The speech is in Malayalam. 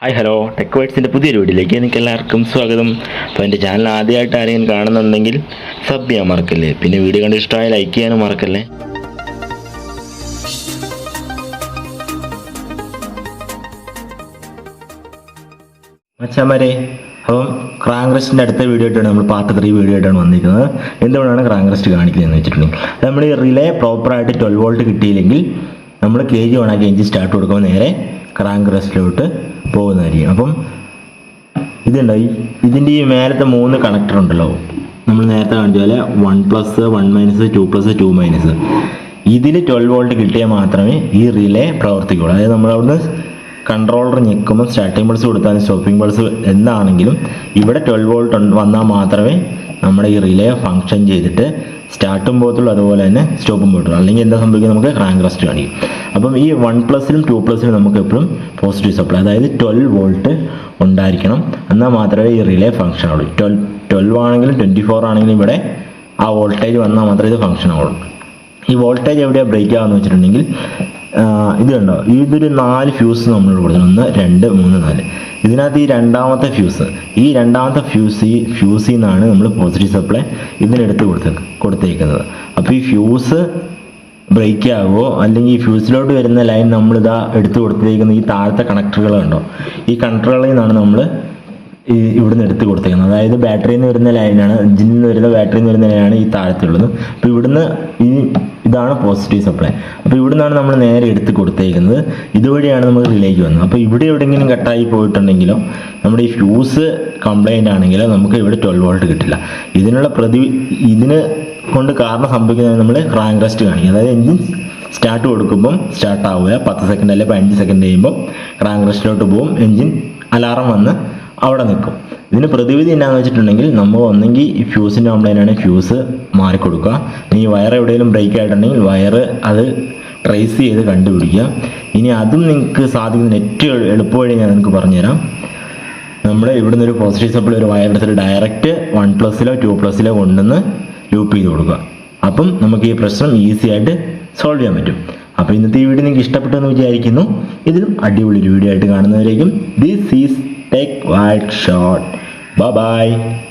ഹായ് ഹലോ ടെക് വൈറ്റ്സിൻ്റെ പുതിയൊരു വീഡിയോയിലേക്ക് എനിക്ക് എല്ലാവർക്കും സ്വാഗതം. അപ്പോൾ എൻ്റെ ചാനൽ ആദ്യമായിട്ട് ആരെങ്കിലും കാണുന്നുണ്ടെങ്കിൽ സബ് ചെയ്യാൻ മറക്കല്ലേ, പിന്നെ വീഡിയോ കണ്ട് ഇഷ്ടമായ ലൈക്ക് ചെയ്യാനും മറക്കല്ലേ. മച്ചാമാരെ, അപ്പം ക്രാങ്ക് റെസ്റ്റിൻ്റെ അടുത്ത വീഡിയോ ആയിട്ടാണ് നമ്മൾ പാർട്ട് 3 വീഡിയോ ആയിട്ടാണ് വന്നിരിക്കുന്നത്. എന്തുകൊണ്ടാണ് ക്രാങ്ക് റെസ്റ്റ് കാണിക്കുന്നതെന്ന് വെച്ചിട്ടുണ്ടെങ്കിൽ, നമ്മൾ ഈ റിലേ പ്രോപ്പറായിട്ട് 12 വോൾട്ട് കിട്ടിയില്ലെങ്കിൽ നമ്മൾ KG ഓണാക്കി എഞ്ചിൻ സ്റ്റാർട്ട് കൊടുക്കുമ്പോൾ നേരെ ക്രാങ്ക് റെസ്റ്റിലോട്ട് പോകുന്നതായിരിക്കും. അപ്പം ഇതുണ്ടോ, ഇതിൻ്റെ ഈ മേലത്തെ 3 കണക്ടർ ഉണ്ടല്ലോ, നമ്മൾ നേരത്തെ കാണിച്ച പോലെ 1+, 1-, 2+, 2-. ഇതിൽ 12 വോൾട്ട് കിട്ടിയാൽ മാത്രമേ ഈ റിലേ പ്രവർത്തിക്കുള്ളൂ. അതായത് നമ്മളവിടുന്ന് കൺട്രോളർ ഞെക്കുമ്പോൾ സ്റ്റാർട്ടിംഗ് പൾസ് കൊടുത്താലും സ്റ്റോപ്പിംഗ് പൾസ് എന്താണെങ്കിലും ഇവിടെ 12 വോൾട്ട് വന്നാൽ മാത്രമേ നമ്മുടെ ഈ റിലേ ഫങ്ഷൻ ചെയ്തിട്ട് സ്റ്റാർട്ടും പോകത്തുള്ളൂ, അതുപോലെ തന്നെ സ്റ്റോപ്പും പോകത്തുള്ളൂ. അല്ലെങ്കിൽ എന്താ സംഭവിക്കുക, നമുക്ക് ക്രാങ്ക് റെസ്റ്റ് കാണിക്കും. അപ്പം ഈ 1+ലും 2+ലും നമുക്ക് എപ്പോഴും പോസിറ്റീവ് സപ്ലൈ, അതായത് 12 വോൾട്ട് ഉണ്ടായിരിക്കണം. എന്നാൽ മാത്രമേ ഈ റിലേ ഫങ്ഷൻ ആവുള്ളൂ. 12 ആണെങ്കിലും 24 ആണെങ്കിലും ഇവിടെ ആ വോൾട്ടേജ് വന്നാൽ മാത്രമേ ഇത് ഫങ്ഷൻ ആവുള്ളൂ. ഈ വോൾട്ടേജ് എവിടെയാണ് ബ്രേക്ക് ആവുമെന്ന് വെച്ചിട്ടുണ്ടെങ്കിൽ, ഇത് കണ്ടോ, ഇതൊരു 4 ഫ്യൂസ് നമ്മൾ കൊടുക്കണം. 1, 2, 3, 4. ഇതിനകത്ത് ഈ രണ്ടാമത്തെ ഫ്യൂസിൽ നിന്നാണ് നമ്മൾ പോസിറ്റീവ് സപ്ലൈ ഇതിനെടുത്ത് കൊടുത്തേക്കുന്നത്. അപ്പോൾ ഈ ഫ്യൂസ് ബ്രേക്ക് ആകുമോ, അല്ലെങ്കിൽ ഈ ഫ്യൂസിലോട്ട് വരുന്ന ലൈൻ നമ്മളിതാ എടുത്ത് കൊടുത്തേക്കുന്ന ഈ താഴത്തെ കണക്ടറുകൾ കണ്ടോ, ഈ കണക്ടറുകളിൽ നിന്നാണ് നമ്മൾ ഇവിടുന്ന് എടുത്ത് കൊടുത്തേക്കുന്നത്. അതായത് ബാറ്ററിയിൽ നിന്ന് വരുന്ന ലൈനാണ്, എഞ്ചിനിൽ നിന്ന് വരുന്ന ബാറ്ററിയിൽ നിന്ന് വരുന്ന ലൈനാണ് ഈ താഴത്തുള്ളത്. അപ്പോൾ ഇവിടുന്ന് ഇതാണ് പോസിറ്റീവ് സപ്ലൈ. അപ്പോൾ ഇവിടുന്നാണ് നമ്മൾ നേരെ എടുത്ത് കൊടുത്തേക്കുന്നത്. ഇതുവഴിയാണ് നമ്മൾ റിലേക്ക് വന്നത്. അപ്പോൾ ഇവിടെ എവിടെയെങ്കിലും കട്ടായി പോയിട്ടുണ്ടെങ്കിലോ, നമ്മുടെ ഈ ഫ്യൂസ് കംപ്ലൈൻ്റ് ആണെങ്കിലോ നമുക്ക് ഇവിടെ 12 വോൾട്ട് കിട്ടില്ല. ഇതിന് കൊണ്ട് കാരണം സംഭവിക്കുന്നത് നമ്മൾ ക്രാങ്ക് റെസ്റ്റ് കാണിക്കും. അതായത് എഞ്ചിൻ സ്റ്റാർട്ട് കൊടുക്കുമ്പം സ്റ്റാർട്ട് ആവുക, 10 സെക്കൻഡ് അല്ലെങ്കിൽ 15 സെക്കൻഡ് കഴിയുമ്പോൾ ക്രാങ്ക് റെസ്റ്റിലോട്ട് പോകും, എഞ്ചിൻ അലാറം വന്ന് അവിടെ നിൽക്കും. ഇതിന് പ്രതിവിധി എന്നാന്ന് വെച്ചിട്ടുണ്ടെങ്കിൽ, നമ്മൾ ഒന്നെങ്കിൽ ഈ ഫ്യൂസിൻ്റെ കംപ്ലൈൻ്റ് ആണെങ്കിൽ ഫ്യൂസ് മാറിക്കൊടുക്കുക. ഇനി വയർ എവിടെയെങ്കിലും ബ്രേക്ക് ആയിട്ടുണ്ടെങ്കിൽ വയർ അത് ട്രേസ് ചെയ്ത് കണ്ടുപിടിക്കുക. ഇനി അതും നിങ്ങൾക്ക് സാധിക്കുന്ന ഏറ്റവും എളുപ്പവഴി ഞാൻ നിങ്ങൾക്ക് പറഞ്ഞുതരാം. നമ്മൾ ഇവിടുന്ന് ഒരു പോസിറ്റീവ് സപ്ലൈ ഒരു വയർ എടുത്തിട്ട് ഡയറക്റ്റ് 1+ലോ 2+ലോ കൊണ്ടുവന്ന് ലൂപ്പ് ചെയ്ത് കൊടുക്കുക. അപ്പം നമുക്ക് ഈ പ്രശ്നം ഈസി ആയിട്ട് സോൾവ് ചെയ്യാൻ പറ്റും. അപ്പോൾ ഇന്നത്തെ ഈ വീഡിയോ നിങ്ങൾക്ക് ഇഷ്ടപ്പെട്ടു എന്ന് വിചാരിക്കുന്നു. ഇതിലും അടിപൊളി ഒരു വീഡിയോ ആയിട്ട് കാണുന്നവരേക്കും this is Tech White Shot. Bye bye.